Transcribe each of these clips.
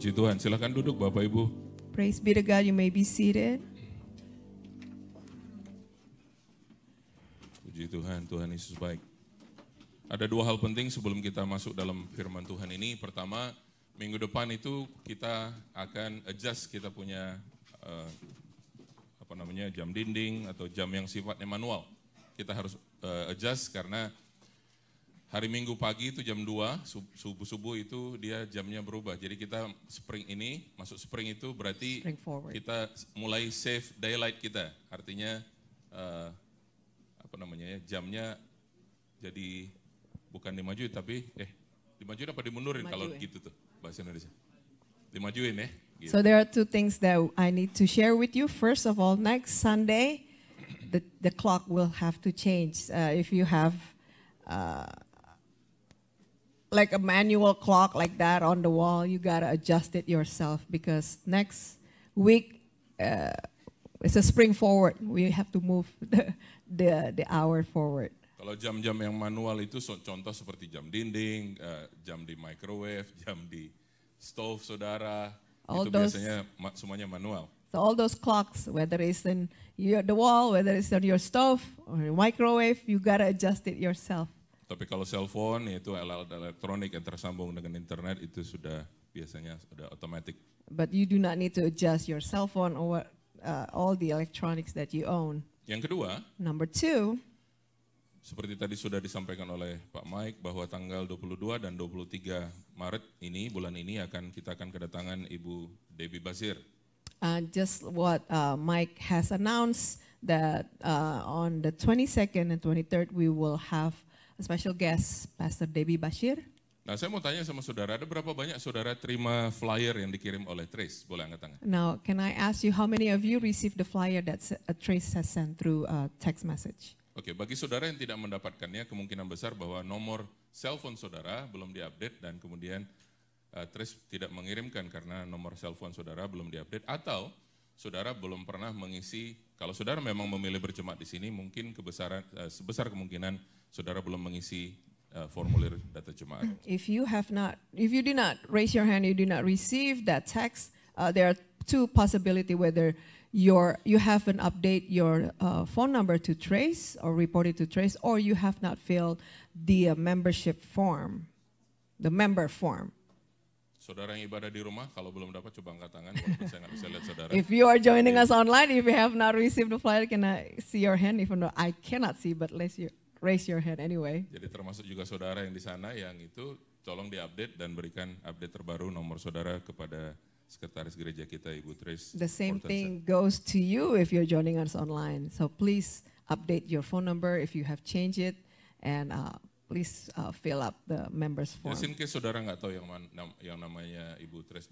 Puji Tuhan, silakan duduk Bapak Ibu. Praise be to God, you may be seated. Puji Tuhan, Tuhan Yesus baik. Ada dua hal penting sebelum kita masuk dalam firman Tuhan ini. Pertama, minggu depan itu kita akan adjust, kita punya jam dinding atau jam yang sifatnya manual. Kita harus adjust karena hari Minggu pagi itu jam 2, subuh-subuh itu dia jamnya berubah. Jadi kita spring ini, masuk spring itu berarti kita mulai save daylight kita. Artinya jamnya jadi bukan dimajuin tapi dimajuin apa dimundurin kalau gitu tuh bahasa Indonesia. Dimajuin ya. Gitu. So there are two things that I need to share with you. First of all, next Sunday, the clock will have to change. If you have like a manual clock like that on the wall, you gotta adjust it yourself because next week it's a spring forward. We have to move the hour forward. Kalau jam-jam yang manual itu contoh seperti jam dinding, jam di microwave, jam di stove saudara, itu biasanya semuanya manual. So all those clocks, whether it's in the wall, whether it's on your stove or your microwave, you gotta adjust it yourself. Tapi kalau cellphone itu alat elektronik yang tersambung dengan internet itu sudah biasanya sudah otomatis. But you do not need to adjust your cell phone or all the electronics that you own. Yang kedua, number two, seperti tadi sudah disampaikan oleh Pak Mike bahwa tanggal 22 dan 23 Maret ini, bulan ini kita akan kedatangan Ibu Debbie Basir. Just what Mike has announced that on the 22nd and 23rd we will have a special guest, Pastor Debbie Bashir. Nah, saya mau tanya sama saudara, ada berapa banyak saudara terima flyer yang dikirim oleh Trace? Boleh angkat tangan. Now, can I ask you how many of you received the flyer that Trace has sent through text message? Oke, bagi saudara yang tidak mendapatkannya, kemungkinan besar bahwa nomor cellphone saudara belum diupdate dan kemudian Trace tidak mengirimkan karena nomor cellphone saudara belum diupdate atau saudara belum pernah mengisi. Kalau saudara memang memilih berjemaat di sini, mungkin sebesar kemungkinan saudara belum mengisi formulir data jemaat. If you did not raise your hand, you did not receive that text, there are two possibilities whether you haven't updated your phone number to Trace or reported to Trace, or you have not filled the membership form, the member form. Saudara yang ibadah di rumah, kalau belum dapat coba angkat tangan, walaupun saya nggak bisa lihat saudara. If you are joining us online, if you have not received the flyer, can I see your hand? Even though I cannot see, but raise your hand anyway. Jadi termasuk juga saudara yang di sana yang itu tolong diupdate dan berikan update terbaru nomor saudara kepada Sekretaris Gereja kita, Ibu Trace. The same thing goes to you if you're joining us online. So please update your phone number if you have changed it, and please fill up the members form. Just in case saudara nggak tahu yang namanya Ibu Trace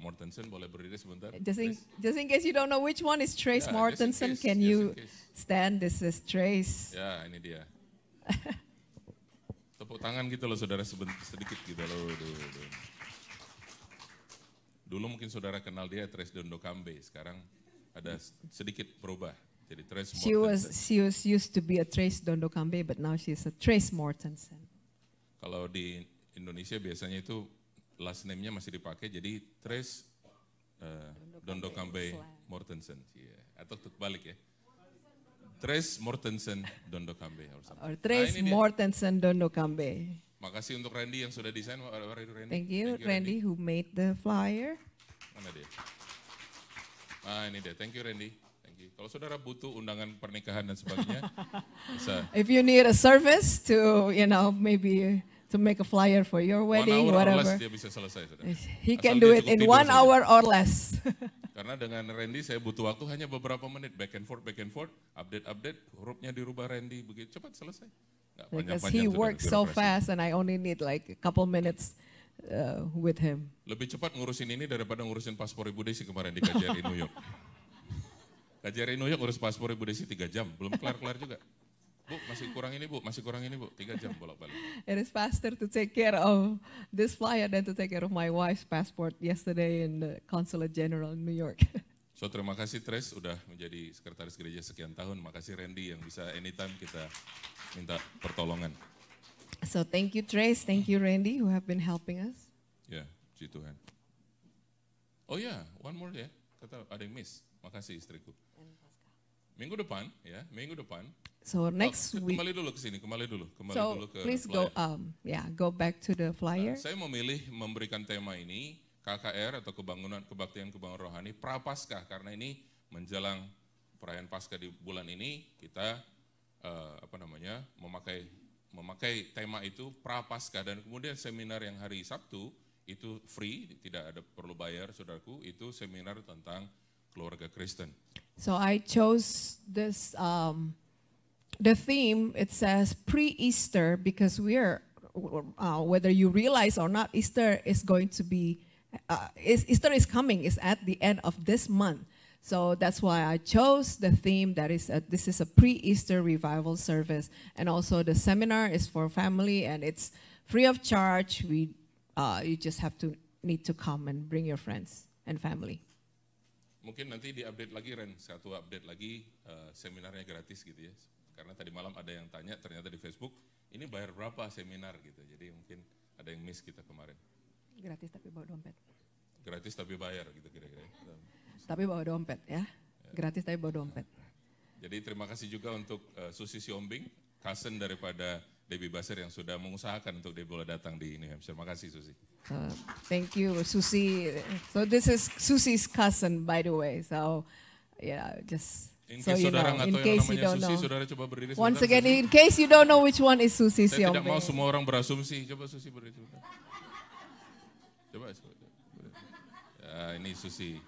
Mortensen, boleh berdiri sebentar? Just in case you don't know which one is Trace Mortensen, can you stand? This is Trace. Ya, ini dia. Tepuk tangan gitu loh saudara, sedikit gitu loh. Dulu mungkin saudara kenal dia Trace Dondokambe, sekarang ada sedikit berubah. Jadi Trace Mortensen. She was used to be a Trace Dondokambe, but now she's a Trace Mortensen. Kalau di Indonesia biasanya itu last name-nya masih dipakai, jadi Trace Dondokambe Mortensen. Atau terbalik ya. Trace Mortensen Dondokambe. Or Trace Mortensen Dondokambe. Makasih untuk Randy yang sudah desain. Thank you, Randy, who made the flyer. Mana dia? Ini dia. Thank you, Randy. Thank you. Kalau saudara butuh undangan pernikahan dan sebagainya, bisa. If you need a service to, maybe to make a flyer for your wedding, 1 hour whatever. Or less dia bisa selesai. Saudara. He can do it in 1 hour or less. Karena dengan Randy saya butuh waktu hanya beberapa menit, back and forth, update, hurufnya dirubah Randy, begitu cepat selesai. Because he works so fast and I only need like a couple minutes with him. Lebih cepat ngurusin ini daripada ngurusin paspor Ibu Desi kemarin di KJRI New York. KJRI New York ngurus paspor Ibu Desi 3 jam, belum kelar-kelar juga. Bu, masih kurang ini Bu, 3 jam bolak-balik. It is faster to take care of this flyer than to take care of my wife's passport yesterday in the Consulate General in New York. So terima kasih Trace udah menjadi sekretaris gereja sekian tahun. Makasih Randy yang bisa anytime kita minta pertolongan. So thank you Trace, thank you Randy who have been helping us. Ya, puji Tuhan. Oh ya, one more ya. Kata ada yang miss. Makasih istriku. Minggu depan ya, minggu depan. So next week. Kembali dulu ke sini, kembali dulu So ke please flyer. go back to the flyer. Saya memilih memberikan tema ini KKR atau kebaktian rohani Prapaskah karena ini menjelang perayaan Paskah di bulan ini kita memakai tema itu Prapaskah dan kemudian seminar yang hari Sabtu itu free, tidak ada perlu bayar saudaraku, itu seminar tentang keluarga Kristen. So I chose this the theme. It says pre-Easter because whether you realize or not, Easter is going to be Easter is coming. It's at the end of this month. So that's why I chose the theme that is this is a pre-Easter revival service, and also the seminar is for family and it's free of charge. You just need to come and bring your friends and family. Mungkin nanti diupdate lagi Ren, satu update lagi seminarnya gratis gitu ya. Karena tadi malam ada yang tanya ternyata di Facebook, ini bayar berapa seminar gitu. Jadi mungkin ada yang miss kita kemarin. Gratis tapi bawa dompet. Gratis tapi bayar gitu kira-kira. Tapi bawa dompet ya. Gratis tapi bawa dompet. Jadi terima kasih juga untuk Susi Siombing, cousin daripada Debbie Basir yang sudah mengusahakan untuk dia boleh datang di New Hampshire. Terima kasih Susi. Thank you, Susi. So this is Susi's cousin, by the way. So yeah, just so you know, in case you don't know. Saudara coba berdiri. Once again, in case you don't know which one is Susi Saya tidak Siombing. mau semua orang berasumsi. Coba Susi berdiri. Coba. Ya, ini Susi.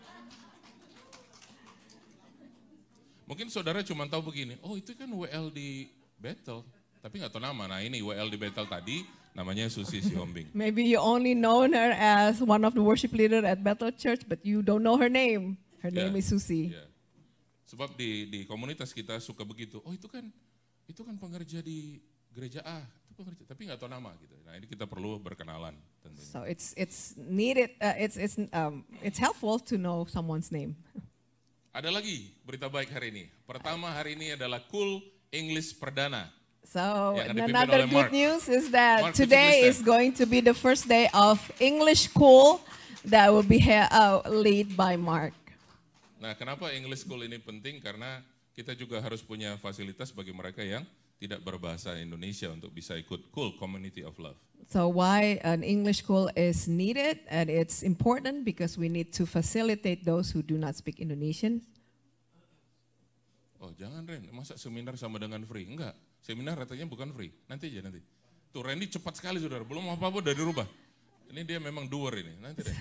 Mungkin saudara cuma tahu begini, oh itu kan WL di Bethel, tapi nggak tahu nama. Nah ini WL di Bethel tadi, namanya Susi Siombing. Maybe you only know her as one of the worship leader at Bethel Church, but you don't know her name. Her name is Susi. Yeah. Sebab di komunitas kita suka begitu, oh itu kan pengerja di gereja A, itu pengerja, tapi nggak tahu nama gitu. Nah ini kita perlu berkenalan tentunya. So it's needed, it's helpful to know someone's name. Ada lagi berita baik hari ini. Pertama hari ini adalah Cool English Perdana. So Yang dipimpin another oleh good Mark. news is that Mark, today tulis is going to be the first day of English School that will be led by Mark. Nah, kenapa English School ini penting? Karena kita juga harus punya fasilitas bagi mereka yang tidak berbahasa Indonesia untuk bisa ikut Cool Community of Love. So why an English school is needed, and it's important because we need to facilitate those who do not speak Indonesian. Oh jangan Ren, masa seminar sama dengan free? Enggak, seminar katanya bukan free, nanti aja nanti. Tuh Randy cepat sekali saudara, belum apa-apa udah dirubah. Ini dia memang doer ini, nanti deh.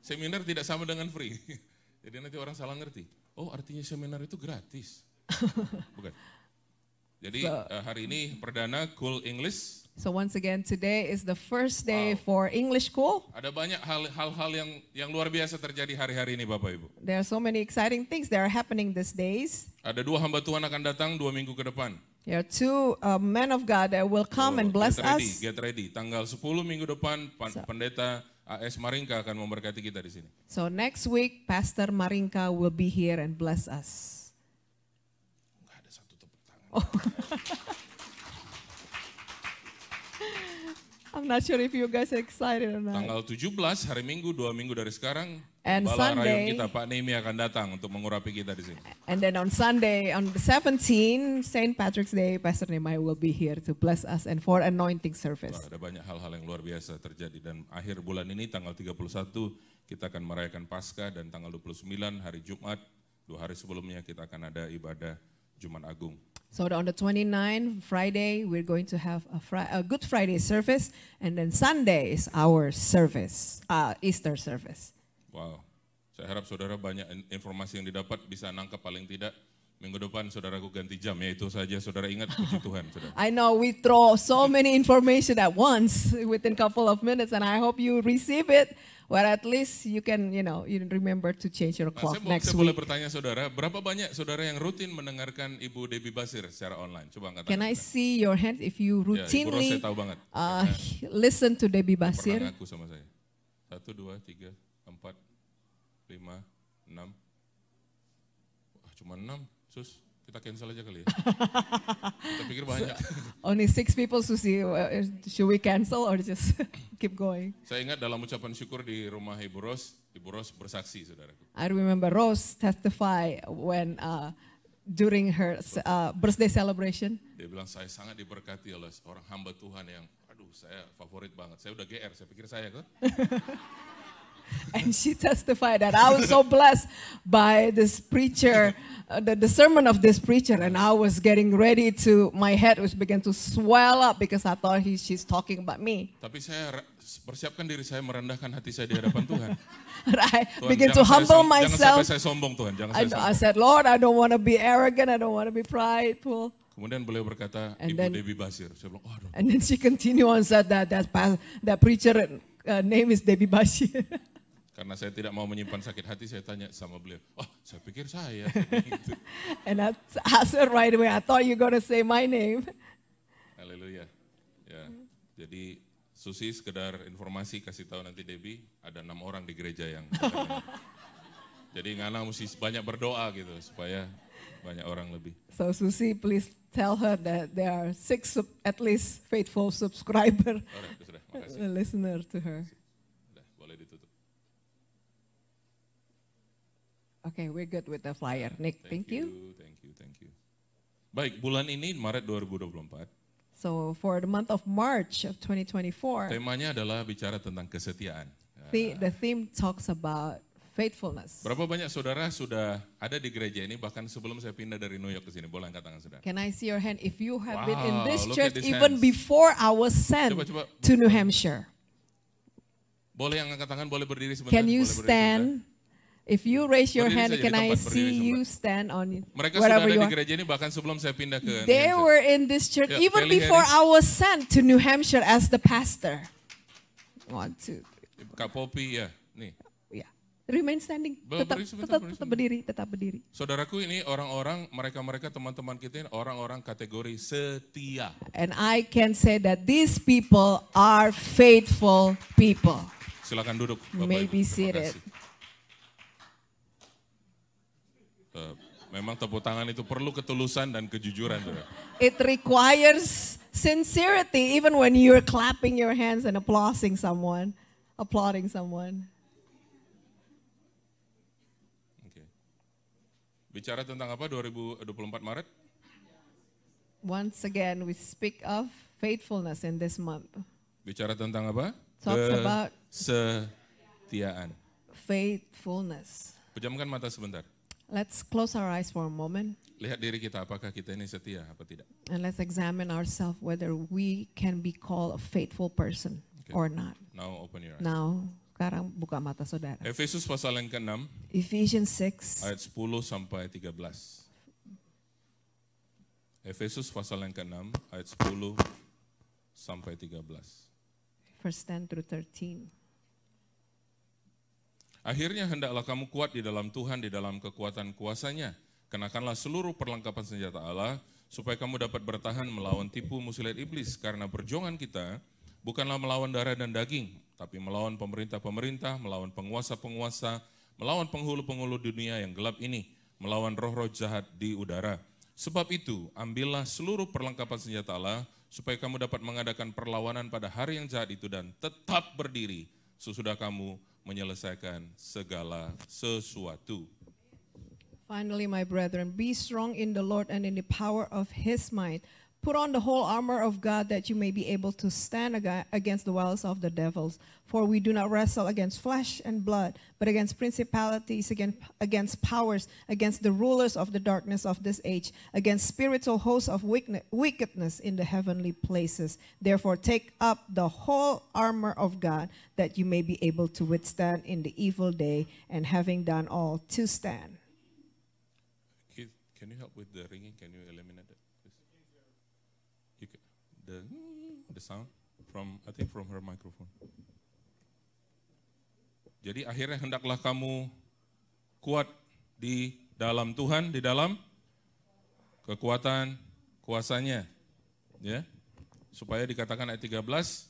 Seminar tidak sama dengan free. Jadi nanti orang salah ngerti, oh artinya seminar itu gratis. Bukan. Jadi hari ini perdana Cool English. So once again, today is the first day for English School. Ada banyak hal-hal yang luar biasa terjadi hari-hari ini Bapak Ibu. There are so many exciting things that are happening these days. Ada 2 hamba Tuhan akan datang 2 minggu ke depan. There are 2 men of God that will come and bless us. Get ready. Tanggal 10 minggu depan Pendeta AS Maringka akan memberkati kita di sini. So next week, Pastor Maringka will be here and bless us. Enggak ada satu tepuk tangan. I'm not sure if you guys are excited or not. Tanggal 17 hari Minggu 2 minggu dari sekarang, And Bala Sunday, Rayong kita Pak Nemi akan datang untuk mengurapi kita di sini. And then on Sunday, on the 17th, St. Patrick's Day, Pastor Nehemiah will be here to bless us and for anointing service. Wah, ada banyak hal-hal yang luar biasa terjadi dan akhir bulan ini tanggal 31 kita akan merayakan Paskah dan tanggal 29 hari Jumat 2 hari sebelumnya kita akan ada ibadah Jumat Agung. So on the 29th, Friday, we're going to have a Good Friday service, and then Sunday is our service, Easter service. Wow, saya harap saudara banyak informasi yang didapat bisa nangkap paling tidak. Minggu depan saudaraku ganti jam, ya itu saja saudara ingat puji Tuhan. Saudara. I know we throw so many information at once within a couple of minutes, and I hope you receive it. Well, at least you can, you remember to change your clock next saya boleh week. bertanya saudara, berapa banyak saudara yang rutin mendengarkan Ibu Debbie Basir secara online? Coba angkat Can tangan. I see your hand if you Ya, Ibu routinely Ros saya tahu banget. listen to Debbie Pernah Basir? ngaku sama saya. 1, 2, 3, 4, 5, 6. Wah, cuma 6, sus. Kita cancel aja kali ya. Kita pikir banyak. Only 6 people, Susi. Should we cancel or just keep going? Saya ingat dalam ucapan syukur di rumah Ibu Ros bersaksi, saudaraku. I remember Rose testify when during her birthday celebration. Dia bilang saya sangat diberkati oleh seorang hamba Tuhan yang, aduh saya favorit banget. Saya udah GR, saya pikir saya kan. And she testified that I was so blessed by this preacher, the sermon of this preacher, and I was getting ready to, my head was began to swell up because I thought she's talking about me. Tapi saya persiapkan diri saya merendahkan hati saya di hadapan Tuhan. I Tuhan, began to humble jangan myself. sampai saya sombong Tuhan, jangan saya sombong. I said, Lord, I don't want to be arrogant, I don't want to be prideful. Kemudian beliau berkata, And Ibu then- Debbie Basir. Saya bilang, aduh. And then she continued on said that preacher name is Debbie Bashir. Karena saya tidak mau menyimpan sakit hati, saya tanya sama beliau, saya pikir saya. Gitu. And I asked her right away, I thought you were going to say my name. Haleluya. Ya. Jadi Susi sekedar informasi kasih tahu nanti Debbie, ada 6 orang di gereja yang jadi Ngana mesti banyak berdoa gitu supaya banyak orang lebih. So Susi, please tell her that there are 6 at least faithful subscriber, Sudah, makasih. listener to her. Sudah, boleh ditutup. Okay, we're good with the flyer. Nick, thank you. Thank you. Baik, bulan ini Maret 2024, So for the month of March of 2024, temanya adalah bicara tentang kesetiaan. the theme talks about faithfulness. Berapa banyak saudara sudah ada di gereja ini bahkan sebelum saya pindah dari New York ke sini? Boleh angkat tangan saudara? Can I see your hand if you have been in Wow, this look church at these even hands. before I was sent Coba. to New Hampshire? Boleh yang angkat tangan, boleh berdiri sebentar. Can you boleh berdiri stand? If you raise your Berdiri hand, saja can di I tempat, berdiri see sebentar. you stand on Mereka sudah wherever ada you di are? gereja ini bahkan sebelum saya pindah ke New They Hampshire. were in this church Yeah, even Kelly before Harris. I was sent to New Hampshire as the pastor. 1, 2, 3. Kak Popi ya, nih. Yeah. Remain standing. Berdiri sebentar, berdiri sebentar. Tetap berdiri. Saudaraku ini orang-orang, mereka teman-teman kita ini orang-orang kategori setia. And I can say that these people are faithful people. Silakan duduk. Bapak May Ibu. be Terima seated. kasih. Memang tepuk tangan itu perlu ketulusan dan kejujuran. Saudara. It requires sincerity even when you're clapping your hands and applauding someone. Oke. Bicara tentang apa 2024 Maret? Once again, we speak of faithfulness in this month. Bicara tentang apa? Talks about Kesetiaan. faithfulness. Pejamkan mata sebentar. Let's close our eyes for a moment Lihat diri kita, apakah kita ini setia apa tidak. and let's examine ourselves whether we can be called a faithful person Okay. or not. Now open your eyes. Now, sekarang buka mata saudara. Efesus pasal yang ke-6 Ephesians 6, ayat 10 sampai 13. Efesus pasal yang ke-6 ayat 10 sampai 13. verse 10 through 13. Akhirnya hendaklah kamu kuat di dalam Tuhan, di dalam kekuatan kuasanya. Kenakanlah seluruh perlengkapan senjata Allah, supaya kamu dapat bertahan melawan tipu muslihat iblis. Karena perjuangan kita bukanlah melawan darah dan daging, tapi melawan pemerintah-pemerintah, melawan penguasa-penguasa, melawan penghulu-penghulu dunia yang gelap ini, melawan roh-roh jahat di udara. Sebab itu, ambillah seluruh perlengkapan senjata Allah, supaya kamu dapat mengadakan perlawanan pada hari yang jahat itu dan tetap berdiri sesudah kamu menyelesaikan segala sesuatu. Finally, my brethren, be strong in the Lord and in the power of his might. Put on the whole armor of God that you may be able to stand against the wiles of the devils. For we do not wrestle against flesh and blood, but against principalities, against powers, against the rulers of the darkness of this age, against spiritual hosts of wickedness in the heavenly places. Therefore, take up the whole armor of God that you may be able to withstand in the evil day, and having done all, to stand. Keith, can you help with the ringing? Can you eliminate that, please? The sound from, I think from her microphone. Jadi akhirnya hendaklah kamu kuat di dalam Tuhan, di dalam kekuatan kuasanya. Ya. Supaya dikatakan ayat 13,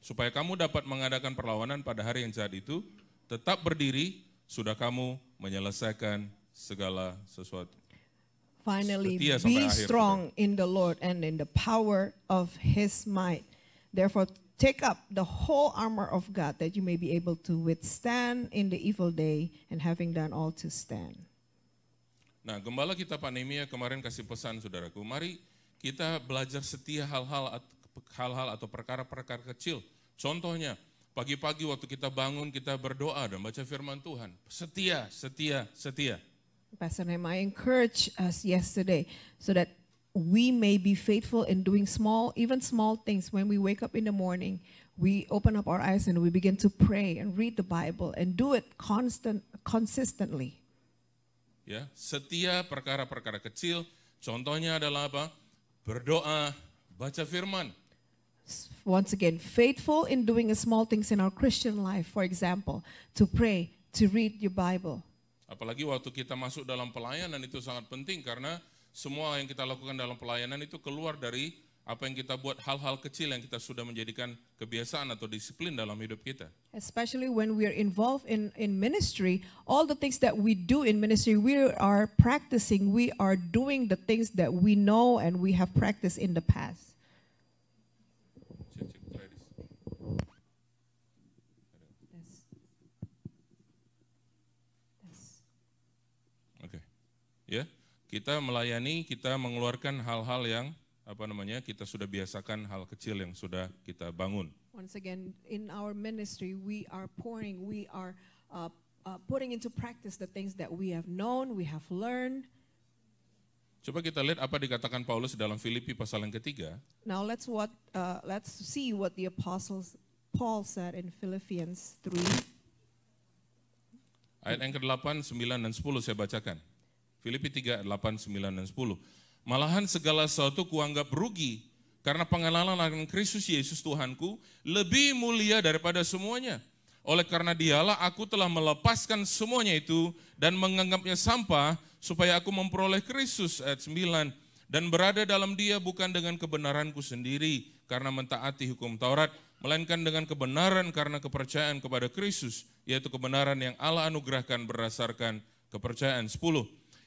supaya kamu dapat mengadakan perlawanan pada hari yang jahat itu, tetap berdiri, sudah kamu menyelesaikan segala sesuatu. Finally, Setia sampai be akhir, strong in the Lord and in the power of His might. Therefore, take up the whole armor of God that you may be able to withstand in the evil day, and having done all to stand. Nah, gembala kita Pak Nehemia kemarin kasih pesan saudaraku, mari kita belajar setia hal-hal atau perkara-perkara kecil. Contohnya, pagi-pagi waktu kita bangun, kita berdoa dan baca firman Tuhan. Setia, setia, setia. Pastor Nehemiah encouraged us yesterday so that we may be faithful in doing even small things. When we wake up in the morning, we open up our eyes and we begin to pray and read the Bible and do it consistently. Ya, setia perkara-perkara kecil. Contohnya adalah apa? Berdoa, baca firman. Once again, faithful in doing small things in our Christian life. For example, to pray, to read your Bible. Apalagi waktu kita masuk dalam pelayanan itu sangat penting karena semua yang kita lakukan dalam pelayanan itu keluar dari apa yang kita buat, hal-hal kecil yang kita sudah menjadikan kebiasaan atau disiplin dalam hidup kita. Especially when we are involved in ministry, all the things that we do in ministry, we are practicing, we are doing the things that we know and we have practiced in the past. Ya, kita melayani, kita mengeluarkan hal-hal yang kita sudah biasakan, hal kecil yang sudah kita bangun. Once again, in our ministry, we are putting into practice the things that we have known, we have learned. Coba kita lihat apa dikatakan Paulus dalam Filipi pasal yang ketiga. Now let's see what the apostles Paul said in Philippians 3. Ayat yang ke-8, 9 dan 10 saya bacakan. Filipi 3, 8, 9, dan 10. Malahan segala sesuatu kuanggap rugi, karena pengenalan akan Kristus Yesus Tuhanku lebih mulia daripada semuanya. Oleh karena dialah aku telah melepaskan semuanya itu dan menganggapnya sampah, supaya aku memperoleh Kristus, ayat 9. Dan berada dalam dia bukan dengan kebenaranku sendiri, karena mentaati hukum Taurat, melainkan dengan kebenaran karena kepercayaan kepada Kristus, yaitu kebenaran yang Allah anugerahkan berdasarkan kepercayaan. 10.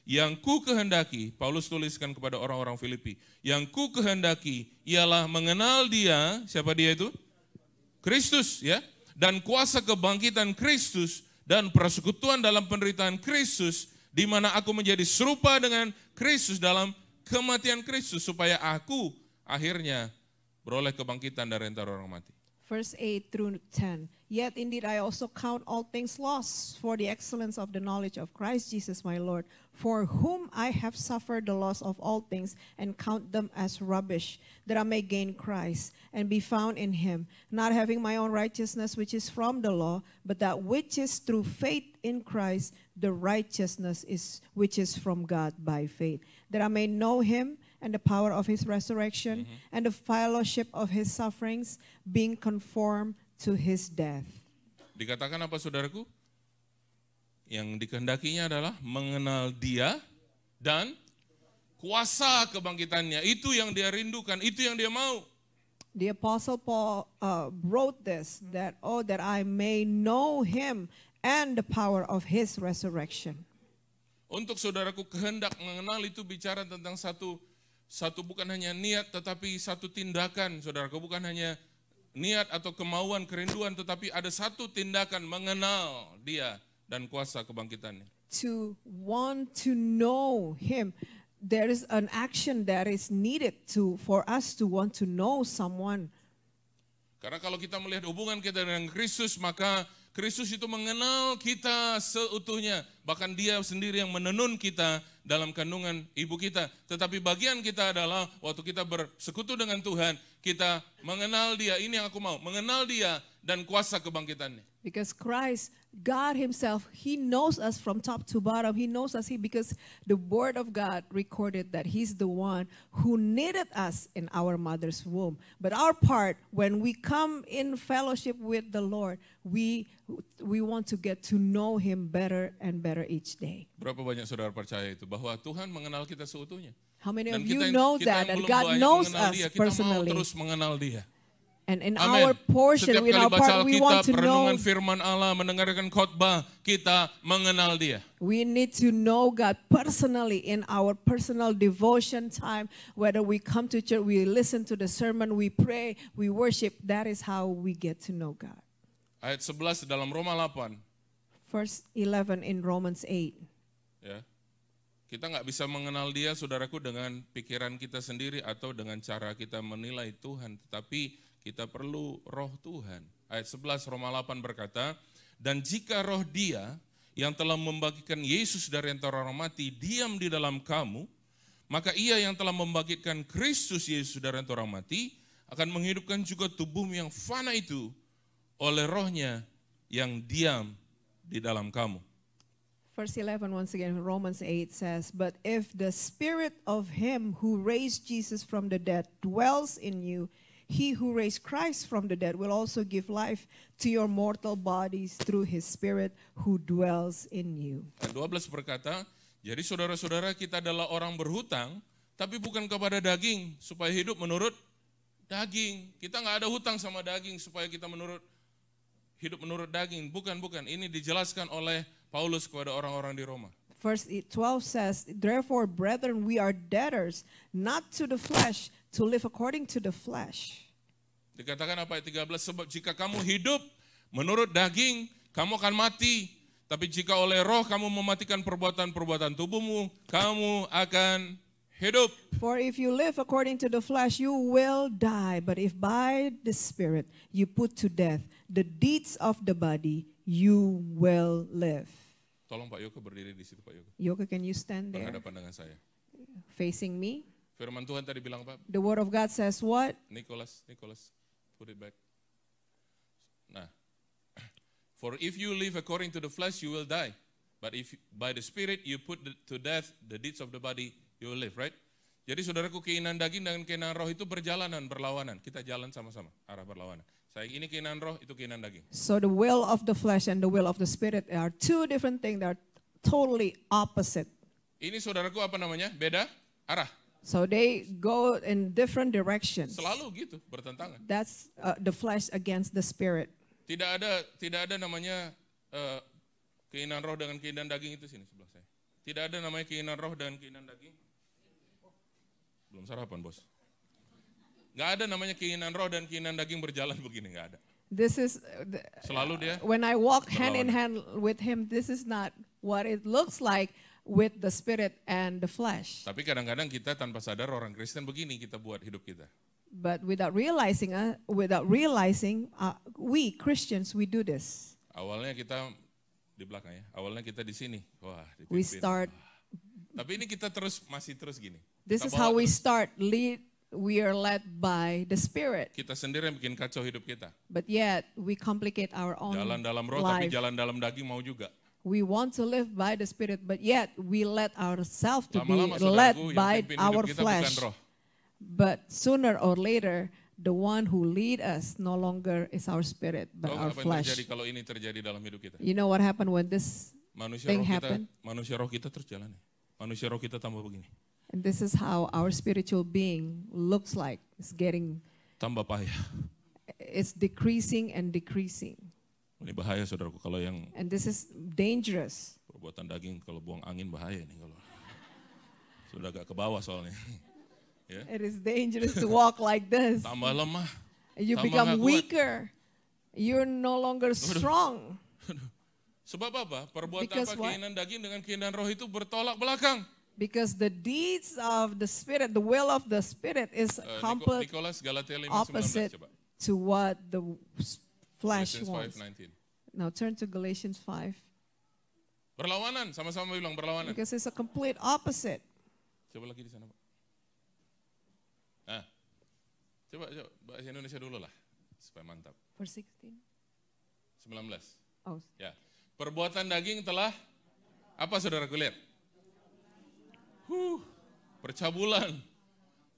Yang ku kehendaki, Paulus tuliskan kepada orang-orang Filipi, yang ku kehendaki ialah mengenal dia, siapa dia itu? Kristus, ya. Dan kuasa kebangkitan Kristus dan persekutuan dalam penderitaan Kristus, di mana aku menjadi serupa dengan Kristus dalam kematian Kristus, supaya aku akhirnya beroleh kebangkitan dari antara orang mati. Verse 8 through 10. Yet indeed I also count all things lost for the excellence of the knowledge of Christ Jesus my Lord, for whom I have suffered the loss of all things, and count them as rubbish, that I may gain Christ, and be found in him, not having my own righteousness which is from the law, but that which is through faith in Christ, the righteousness which is from God by faith, that I may know him and the power of his resurrection, and the fellowship of his sufferings, being conformed to his death. Dikatakan apa saudaraku? Yang dikehendakinya adalah mengenal dia dan kuasa kebangkitannya. Itu yang dia rindukan, itu yang dia mau. The Apostle Paul wrote this, that I may know him and the power of his resurrection. Untuk saudaraku, kehendak mengenal itu bicara tentang satu bukan hanya niat, tetapi satu tindakan, saudaraku. Bukan hanya niat atau kemauan, kerinduan, tetapi ada satu tindakan mengenal dia dan kuasa kebangkitannya. To want to know him, there is an action that is needed for us to want to know someone. Karena kalau kita melihat hubungan kita dengan Kristus, maka Kristus itu mengenal kita seutuhnya. Bahkan dia sendiri yang menenun kita dalam kandungan ibu kita. Tetapi bagian kita adalah waktu kita bersekutu dengan Tuhan, kita mengenal dia. Ini yang aku mau, mengenal dia dan kuasa kebangkitannya. Because Christ, God himself, he knows us from top to bottom. He knows us because the word of God recorded that he's the one who knitted us in our mother's womb. But our part, when we come in fellowship with the Lord, we want to get to know him better and better each day. Berapa banyak saudara percaya itu bahwa Tuhan mengenal kita seutuhnya? How many Dan of you know that God knows us personally? Kita mau terus mengenal dia. And in Amin. our portion, Setiap in kali our baca part, we want Alkitab, to know. renungan firman Allah, mendengarkan khotbah, kita mengenal Dia. We need to know God personally in our personal devotion time. Whether we come to church, we listen to the sermon, we pray, we worship. That is how we get to know God. Ayat 11 dalam Roma 8. Verse 11 in Romans 8. Ya. Kita nggak bisa mengenal Dia, saudaraku, dengan pikiran kita sendiri atau dengan cara kita menilai Tuhan. Tetapi kita perlu roh Tuhan. Ayat 11 Roma 8 berkata, dan jika roh Dia yang telah membangkitkan Yesus dari antara orang mati diam di dalam kamu, maka Ia yang telah membangkitkan Kristus Yesus dari antara orang mati akan menghidupkan juga tubuhmu yang fana itu oleh rohnya yang diam di dalam kamu. Verse 11 once again, Romans 8 says, but if the spirit of him who raised Jesus from the dead dwells in you, he who raised Christ from the dead will also give life to your mortal bodies through his spirit who dwells in you. Ayat 12 berkata, jadi saudara-saudara kita adalah orang berhutang, tapi bukan kepada daging supaya hidup menurut daging. Kita nggak ada hutang sama daging supaya kita hidup menurut daging. Bukan. Ini dijelaskan oleh Paulus kepada orang-orang di Roma. Verse 12 says, therefore, brethren, we are debtors, not to the flesh, to live according to the flesh. Dikatakan apa ayat 13, sebab jika kamu hidup menurut daging, kamu akan mati. Tapi jika oleh roh kamu mematikan perbuatan-perbuatan tubuhmu, kamu akan hidup. For if you live according to the flesh, you will die. But if by the Spirit you put to death the deeds of the body, you will live. Tolong Pak Yoko berdiri di situ, Pak Yoko. Yoko, can you stand there Berhadapan dengan saya. facing me? Firman Tuhan tadi bilang apa? The word of God says what? Nicholas, put it back. Nah, for if you live according to the flesh, you will die. But if by the Spirit you put to death the deeds of the body, you will live, right? Jadi saudaraku, keinginan daging dan keinginan roh itu berlawanan. Kita jalan sama-sama, arah berlawanan. Saya ini keinginan roh, itu keinginan daging. So the will of the flesh and the will of the Spirit are two different things that are totally opposite. Ini saudaraku apa namanya? Beda arah. So they go in different directions. Selalu gitu, bertentangan. That's the flesh against the Spirit. Tidak ada namanya keinginan roh dengan keinginan daging itu sini sebelah saya. Tidak ada namanya keinginan roh dan keinginan daging. Belum sarapan, Bos. Nggak ada namanya keinginan roh dan keinginan daging berjalan begini, nggak ada. This is Selalu dia when I walk hand in berlawanan. hand with him, this is not what it looks like with the Spirit and the flesh. Tapi kadang-kadang kita tanpa sadar orang Kristen begini kita buat hidup kita. But without realizing, we Christians, we do this. Awalnya kita di belakang ya. Awalnya kita di sini. Wah, dipimpin. We start. Tapi ini kita masih terus gini. This Kita is bawa how we terus. start. We are led by the Spirit. Kita sendiri yang bikin kacau hidup kita. But yet we complicate our own Jalan dalam roh tapi life. jalan dalam daging mau juga. We want to live by the Spirit, but yet we let ourselves to be Lama-lama led saudaraku yang by pimpin our hidup kita bukan flesh. roh. But sooner or later, the one who lead us no longer is our spirit, but Tahu our nggak apa yang flesh. terjadi kalau ini terjadi dalam hidup kita? You know what happened when this thing happened? Manusia roh kita terus jalan. Manusia roh kita tambah begini. And this is how our spiritual being looks like. It's Tambah payah. it's decreasing and decreasing. Ini bahaya saudaraku kalau yang And this is dangerous. perbuatan daging kalau buang angin bahaya nih kalau sudah agak ke bawah soalnya. Ya. It is dangerous to walk like this. Tambah lemah. You tambah become nggak kuat. weaker. You're no longer strong. Sebab apa? Perbuatan Because apa what? keinginan daging dengan keinginan roh itu bertolak belakang. Because the deeds of the Spirit, the will of the Spirit is complete Nicholas Galatia 5:19 opposite coba. to what the flesh Galatians wants. 5:19. Now turn to Galatians 5. Berlawanan, sama-sama bilang berlawanan. Because it's a complete opposite. Coba lagi di sana, Pak. Nah, coba bahasa Indonesia dulu lah, supaya mantap. Verse 16. 19. Oh, Ya, perbuatan daging telah apa saudaraku lihat? Percabulan.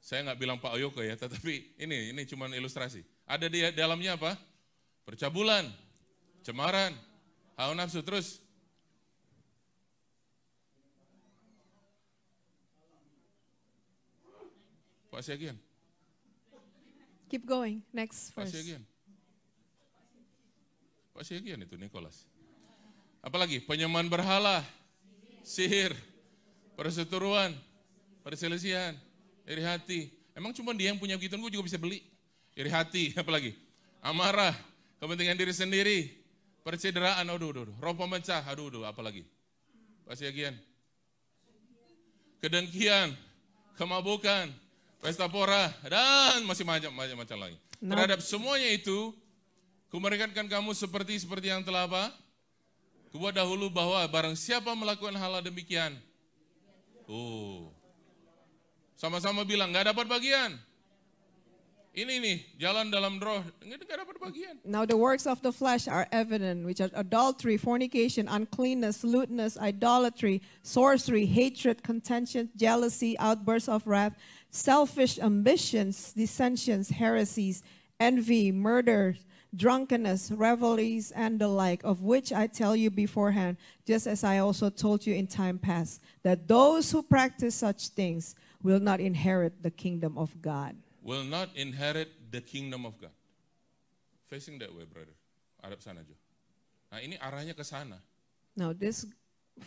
Saya nggak bilang Pak Oyoko ya, tetapi ini cuma ilustrasi. Ada di dalamnya apa? Percabulan, cemaran, hawa nafsu terus. Pak Syagian. Keep going. Next Pak verse. Siagian. Pak Siagian itu Nikolas. Apalagi penyembahan berhala, sihir, perseteruan, perselisihan, iri hati. Emang cuma dia yang punya begituan, gue juga bisa beli. Iri hati, apalagi amarah, kepentingan diri sendiri, percederaan, aduh, roh pemecah, aduh, apalagi. Pak Siagian. Kedengkian, kemabukan, pesta pora, dan masih macam-macam lagi. Terhadap semuanya itu, kumeringatkan kamu seperti yang telah apa? Kubuat dahulu bahwa barang siapa melakukan hal demikian, sama-sama bilang nggak dapat bagian. Ini nih jalan dalam roh, nggak dapat bagian. Now the works of the flesh are evident, which are adultery, fornication, uncleanness, lewdness, idolatry, sorcery, hatred, contention, jealousy, outbursts of wrath, selfish ambitions, dissensions, heresies, envy, murder, drunkenness, revelries, and the like, of which I tell you beforehand, just as I also told you in time past, that those who practice such things will not inherit the kingdom of God. Will not inherit the kingdom of God. Facing that way, brother. Hadap sana, Jo. Nah, ini arahnya ke sana. Now this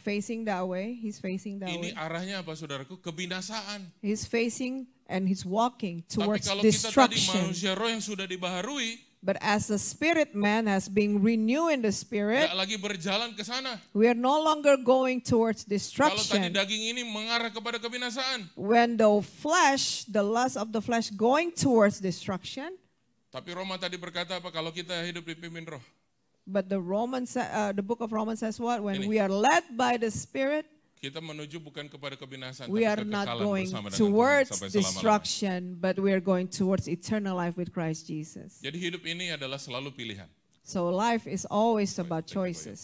facing that way, he's facing that Ini way. arahnya apa, saudaraku? Kebinasaan. He's facing and he's walking Tapi towards kalau kita tadi destruction. manusia roh yang sudah dibaharui, But as the spirit man has been renewed in the spirit, nggak lagi berjalan ke sana. we are no longer going towards Kalau tadi destruction. daging ini mengarah kepada kebinasaan. When the flesh, the lust of the flesh going towards destruction, Tapi Roma tadi berkata apa? Kalau kita hidup dipimpin roh. but the book of Romans says what? When Ini. we are led by the spirit, Kita menuju bukan kepada kebinasaan, we tapi are not kekekalan going bersama dengan Tuhan towards sampai selama-lamanya. destruction, but we are going towards eternal life with Christ Jesus. Jadi hidup ini adalah selalu pilihan. So life is always about Thank you, Pak Yoga. choices.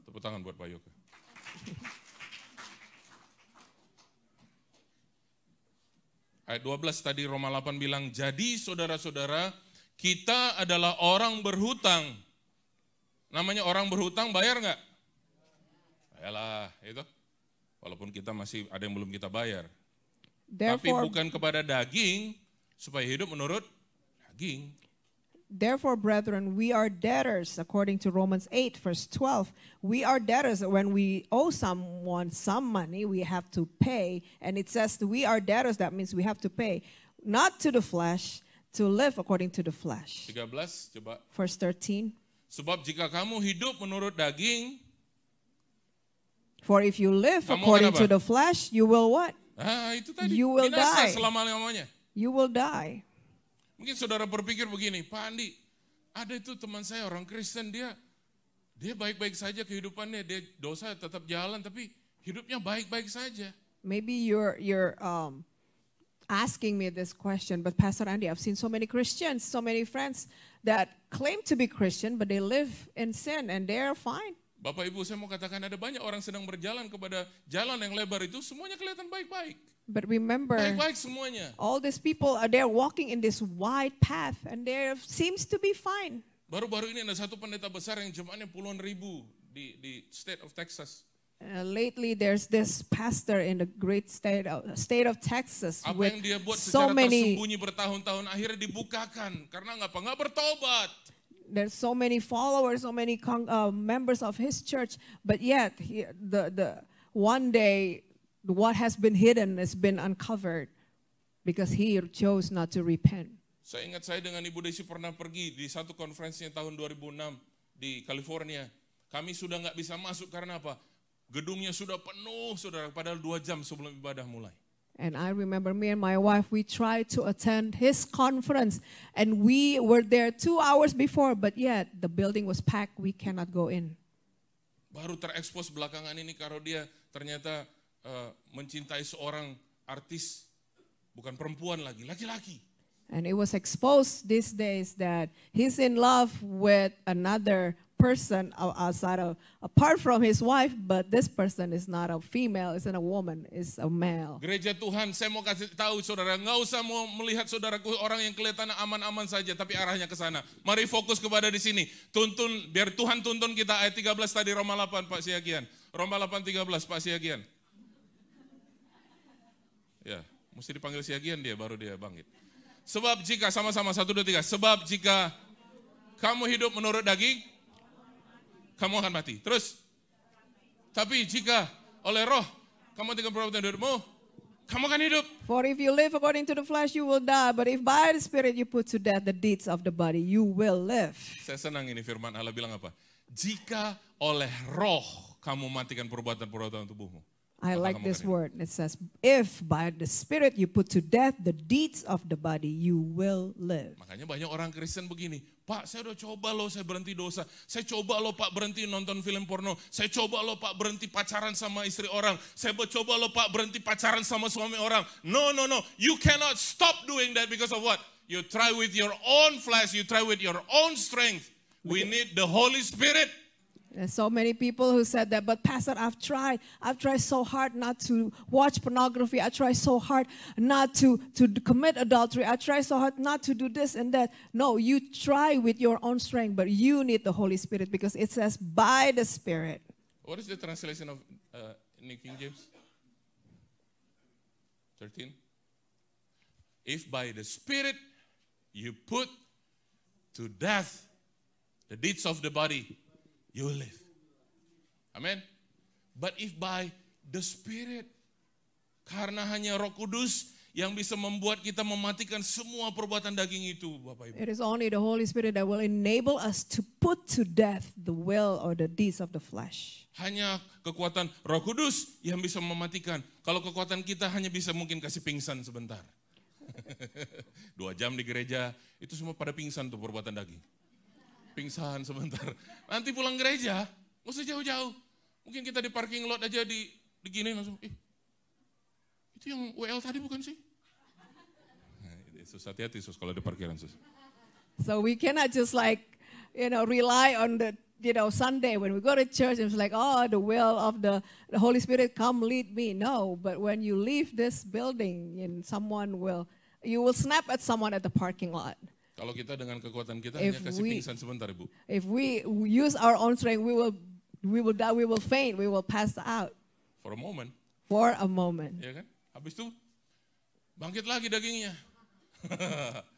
Tepuk tangan buat Pak Yoga. Ayat 12 tadi Roma 8 bilang, jadi saudara-saudara, kita adalah orang berhutang. Namanya orang berhutang, bayar nggak? Yalah, itu. Walaupun kita masih ada yang belum kita bayar. Tapi Therefore, bukan kepada daging, supaya hidup menurut daging. Therefore, brethren, we are debtors, according to Romans 8, verse 12. We are debtors. When we owe someone some money, we have to pay. And it says we are debtors, that means we have to pay. Not to the flesh, to live according to the flesh. 13, coba. Verse 13. Sebab jika kamu hidup menurut daging, For if you live Kamu according akan to apa? the flesh, you will what? itu tadi, You will binasa die. selama-lamanya. You will die. Mungkin saudara berpikir begini, Pak Andi, ada itu teman saya orang Kristen, dia baik-baik saja kehidupannya, dia dosa tetap jalan, tapi hidupnya baik-baik saja. Maybe you're asking me this question, but Pastor Andy, I've seen so many Christians, so many friends that claim to be Christian, but they live in sin and they're fine. Bapak Ibu, saya mau katakan ada banyak orang sedang berjalan kepada jalan yang lebar itu, semuanya kelihatan baik-baik. But remember, Baik-baik semuanya. all these people are there walking in this wide path and they seems to be fine. Baru-baru ini ada satu pendeta besar yang jemaatnya puluhan ribu di state of Texas. Lately, there's this pastor in the great state of Texas Apa with yang dia buat so secara many tersembunyi bertahun-tahun akhirnya dibukakan. Karena nggak bertobat. there's so many followers, so many members of his church, but yet the one day what has been hidden has been uncovered because he chose not to repent. Saya ingat saya dengan Ibu Desi pernah pergi di satu konferensinya tahun 2006 di California. Kami sudah nggak bisa masuk karena apa? Gedungnya sudah penuh, saudara, padahal 2 jam sebelum ibadah mulai. And I remember me and my wife, we tried to attend his conference and we were there 2 hours before, but yet the building was packed, we cannot go in. Baru terekspos belakangan ini kalau dia ternyata mencintai seorang artis, bukan perempuan lagi, laki-laki. And it was exposed these days that he's in love with another person apart from his wife, but this person is not a female, isn't a woman, is a male. Gereja Tuhan, saya mau kasih tahu saudara, nggak usah mau melihat saudaraku orang yang kelihatan aman-aman saja, tapi arahnya ke sana. Mari fokus kepada di sini. Tuntun, biar Tuhan tuntun kita. Ayat 13 tadi Roma 8 Pak Siagian. Roma 8:13 Pak Siagian. Ya, mesti dipanggil Siagian dia, baru dia bangkit. Sebab jika, sama-sama, 1, 2, 3. Sebab jika kamu hidup menurut daging, kamu akan mati. Terus, tapi jika oleh roh, kamu tinggal perbuatan hidupmu, kamu akan hidup. For if you live according to the flesh, you will die. But if by the Spirit you put to death the deeds of the body, you will live. Saya senang ini firman Allah bilang apa? Jika oleh roh kamu matikan perbuatan-perbuatan tubuhmu. I maka like kamu this akan hidup. word. It says, if by the Spirit you put to death the deeds of the body, you will live. Makanya banyak orang Kristen begini, Pak saya udah coba loh saya berhenti dosa, saya coba loh Pak berhenti nonton film porno, saya coba loh Pak berhenti pacaran sama istri orang, saya coba loh Pak berhenti pacaran sama suami orang. No, you cannot stop doing that because of what? You try with your own flesh, you try with your own strength. We need the Holy Spirit. There's so many people who said that, but Pastor, I've tried so hard not to watch pornography. I tried so hard not to commit adultery. I tried so hard not to do this and that. No, you try with your own strength, but you need the Holy Spirit because it says by the Spirit. What is the translation of New King James? 13. If by the Spirit you put to death the deeds of the body, you will live. Amen. But if by the Spirit, karena hanya Roh Kudus yang bisa membuat kita mematikan semua perbuatan daging itu, Bapak Ibu. It is only the Holy Spirit that will enable us to put to death the will or the deeds of the flesh. Hanya kekuatan Roh Kudus yang bisa mematikan. Kalau kekuatan kita hanya bisa mungkin kasih pingsan sebentar. 2 jam di gereja, itu semua pada pingsan tuh perbuatan daging. Pingsan sebentar. Nanti pulang gereja, nggak usah jauh-jauh. Mungkin kita di parking lot aja di gini langsung, itu yang WL tadi bukan sih? Nah, Sus, hati-hati Sus kalau di parkiran Sus. So we cannot just rely on the, Sunday when we go to church and it's like, oh, the will of the Holy Spirit, come lead me. No, but when you leave this building and you will snap at someone at the parking lot. Kalau kita dengan kekuatan kita hanya kasih pingsan sebentar, Ibu. If we use our own strength, we will die, we will faint, we will pass out. For a moment. For a moment. Ya kan? Habis itu bangkit lagi dagingnya.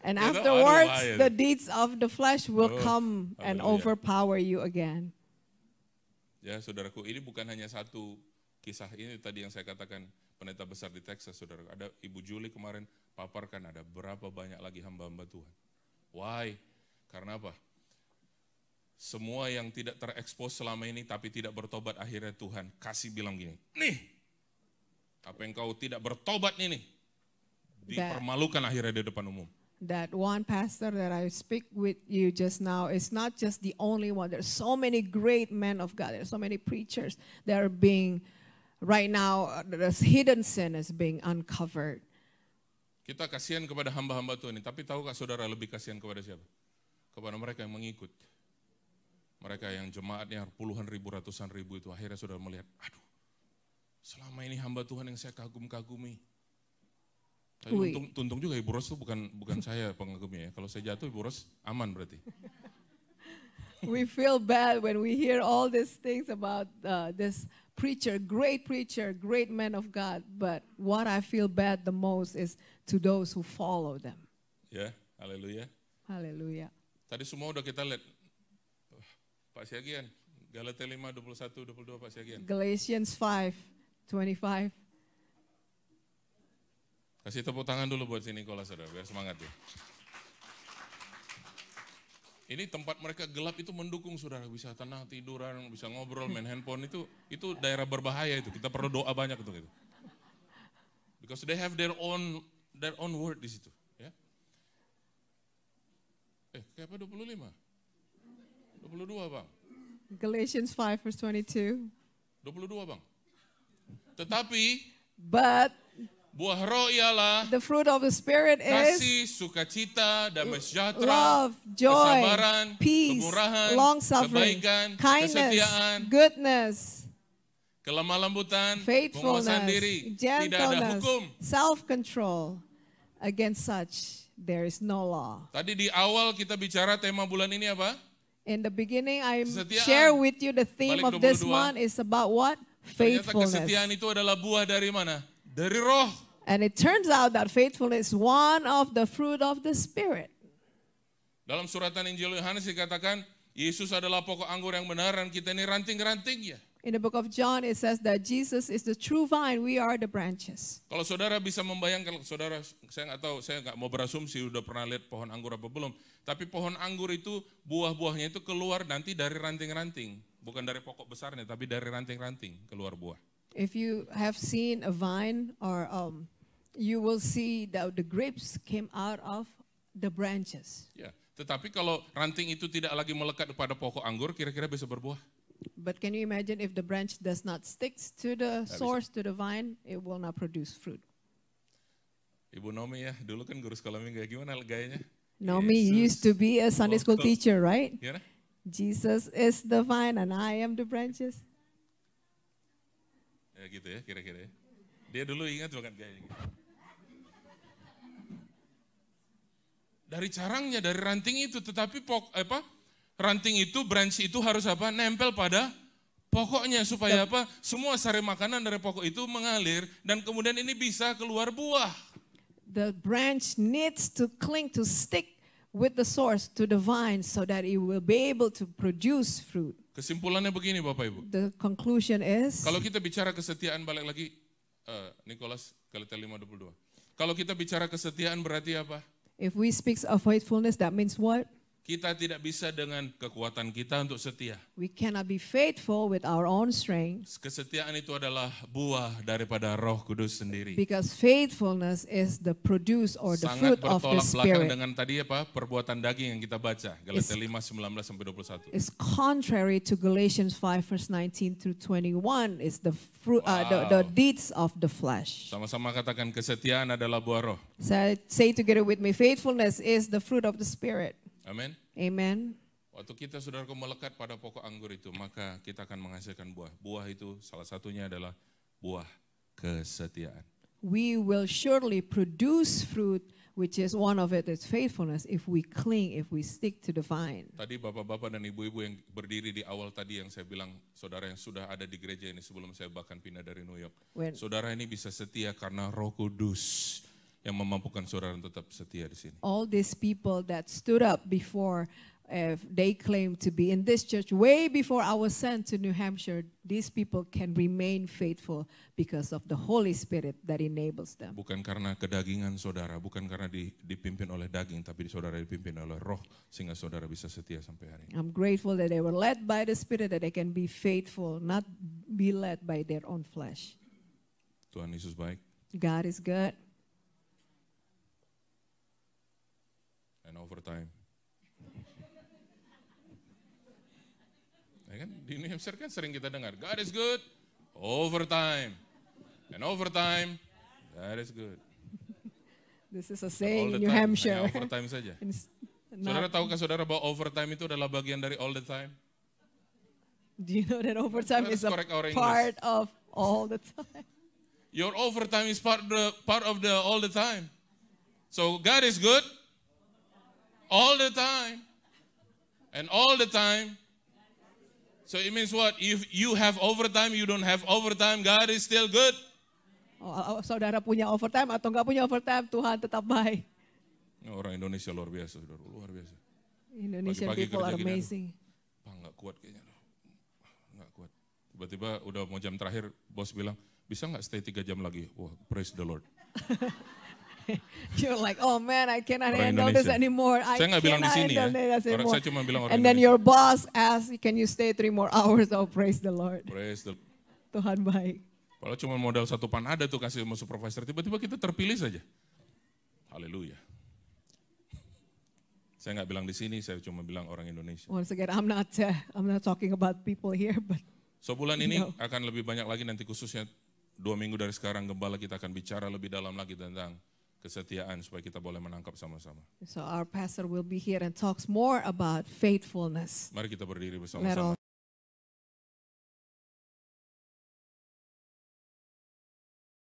And Gitu, afterwards, aduh, the deeds of the flesh will come and haleluya. overpower you again. Ya, saudaraku, ini bukan hanya satu kisah ini tadi yang saya katakan pendeta besar di Texas, saudara. Ada Ibu Julie kemarin paparkan ada berapa banyak lagi hamba-hamba Tuhan. Why? Karena apa? Semua yang tidak terekspos selama ini tapi tidak bertobat, akhirnya Tuhan kasih bilang gini, nih, apa yang kau tidak bertobat ini, dipermalukan akhirnya di depan umum. That one pastor that I speak with you just now is not just the only one. There's so many great men of God. There's so many preachers that are being, right now, the hidden sin is being uncovered. Kita kasihan kepada hamba-hamba Tuhan ini, tapi tahukah saudara lebih kasihan kepada siapa? Kepada mereka yang mengikut. Mereka yang jemaatnya puluhan ribu, ratusan ribu itu akhirnya saudara melihat, aduh, selama ini hamba Tuhan yang saya kagum-kagumi. Tapi untung juga Ibu Ros itu bukan saya pengagumnya ya. Kalau saya jatuh Ibu Ros aman berarti. We feel bad when we hear all these things about this preacher, great man of God. But what I feel bad the most is to those who follow them. Ya, haleluya. Haleluya. Tadi semua udah kita lihat. Pak Syagian, Galatia 5, 21, 22 Pak Syagian. Galatians 5:25. Kasih tepuk tangan dulu buat si Nikola, saudara, biar semangat ya. Ini tempat mereka gelap itu mendukung saudara, bisa tenang, tiduran, bisa ngobrol, main handphone, itu daerah berbahaya itu, kita perlu doa banyak untuk itu. Because they have their own word di situ. Ya. Kayak apa 25? 22 Bang. Galatians 5:22. 22 Bang. Tetapi But buah roh ialah the fruit of the Spirit kasih, is sukacita, damai sejahtera, love, joy, kesabaran, peace, kemurahan, long-suffering, kebaikan, kindness, kesetiaan, goodness, kelemah lembutan, penguasaan faithfulness, diri. Tidak ada gentleness, hukum. self-control. Against such, there is no law. Tadi di awal kita bicara tema bulan ini apa? In the beginning, I Kesetiaan. share with you the theme Balik of this 22. month is about what? Ternyata Faithfulness. kesetiaan itu adalah buah dari mana? Dari roh. And it turns out that faithfulness is one of the fruit of the Spirit. Dalam suratan Injil Yohanes dikatakan, Yesus adalah pokok anggur yang benar dan kita ini ranting-rantingnya. In the book of John, it says that Jesus is the true vine, we are the branches. Kalau saudara bisa membayangkan, saudara, saya nggak tahu, saya nggak mau berasumsi udah pernah lihat pohon anggur apa belum. Tapi pohon anggur itu, buah-buahnya itu keluar nanti dari ranting-ranting. Bukan dari pokok besarnya, tapi dari ranting-ranting keluar buah. If you have seen a vine, or you will see that the grapes came out of the branches. Ya, tetapi kalau ranting itu tidak lagi melekat pada pokok anggur, kira-kira bisa berbuah? But can you imagine if the branch does not stick to the source, to the vine, it will not produce fruit. Ibu Nomi ya, dulu kan guru sekolah minggu, gimana gayanya? Nomi used to be a Sunday school teacher, right? Gimana? Jesus is the vine and I am the branches. Ya gitu ya, kira-kira ya. Dia dulu ingat banget gayanya gitu. Dari carangnya, dari ranting itu, tetapi ranting itu, branch itu harus apa? Nempel pada pokoknya supaya apa? Semua sari makanan dari pokok itu mengalir dan kemudian ini bisa keluar buah. The branch needs to cling, to stick with the source, to the vine, so that it will be able to produce fruit. Kesimpulannya begini Bapak Ibu. The conclusion is, Kalau kita bicara kesetiaan, balik lagi Nikolas Galatia 5:22. Kalau kita bicara kesetiaan berarti apa? if we speak of faithfulness, that means what? Kita tidak bisa dengan kekuatan kita untuk setia. We cannot be faithful with our own strength, Kesetiaan itu adalah buah daripada Roh Kudus sendiri. because faithfulness is the produce or the Sangat fruit of the bertolak belakang Spirit. dengan tadi apa? Perbuatan daging yang kita baca. Galatia 5:19-21. It's contrary to Galatians 5 verse 19 through 21. It's the fruit, the deeds of the flesh. Sama-sama katakan kesetiaan adalah buah roh. Say together with me, faithfulness is the fruit of the Spirit. Amin. Amen. Waktu kita saudaraku melekat pada pokok anggur itu, maka kita akan menghasilkan buah. Buah itu salah satunya adalah buah kesetiaan. We will surely produce fruit, which is one of it is faithfulness, if we cling, if we stick to the vine. Tadi bapak-bapak dan ibu-ibu yang berdiri di awal tadi yang saya bilang, saudara yang sudah ada di gereja ini sebelum saya bahkan pindah dari New York. Saudara ini bisa setia karena Roh Kudus yang memampukan saudara untuk tetap setia di sini. All these people that stood up before, they claim to be in this church way before I was sent to New Hampshire, these people can remain faithful because of the Holy Spirit that enables them. Bukan karena kedagingan saudara, bukan karena dipimpin oleh daging, tapi saudara dipimpin oleh roh, sehingga saudara bisa setia sampai hari ini. I'm grateful that they were led by the Spirit, that they can be faithful, not be led by their own flesh. Tuhan Yesus baik. God is good. And overtime. Ya kan? Di New Hampshire kan sering kita dengar, God is good, overtime. And overtime, God is good. This is a All saying the in New time, Hampshire. hanya overtime saja. Saudara tahukah saudara bahwa overtime itu adalah bagian dari all the time? Do you know that overtime Let's is a correct our English. part of all the time? Your overtime is part of the all the time. So God is good all the time. And all the time. So it means what? If you have overtime, you don't have overtime, God is still good. Saudara punya overtime atau enggak punya overtime, Tuhan tetap baik. Orang Indonesia luar biasa, saudara, luar biasa. Indonesian Pagi-pagi people kerja are gini, amazing. Pak nggak kuat kayaknya, nggak kuat. Tiba-tiba udah mau jam terakhir, bos bilang, bisa nggak stay 3 jam lagi? Wah, praise the Lord. You're like, oh man, I cannot Orang handle this Indonesia. anymore. Saya nggak bilang di sini ya. Anymore. Saya cuma bilang orang And then Indonesia. your boss asks, can you stay 3 more hours? Oh, praise the Lord. Praise the Tuhan baik. Kalau cuma modal 1 panada tuh kasih sama supervisor, tiba-tiba kita terpilih saja. Haleluya. Saya nggak bilang di sini, saya cuma bilang orang Indonesia. Once again, I'm not talking about people here, but So bulan ini akan lebih banyak lagi nanti khususnya 2 minggu dari sekarang gembala kita akan bicara lebih dalam lagi tentang kesetiaan supaya kita boleh menangkap sama-sama. so our pastor will be here and talks more about faithfulness. Mari kita berdiri Let bersama-sama.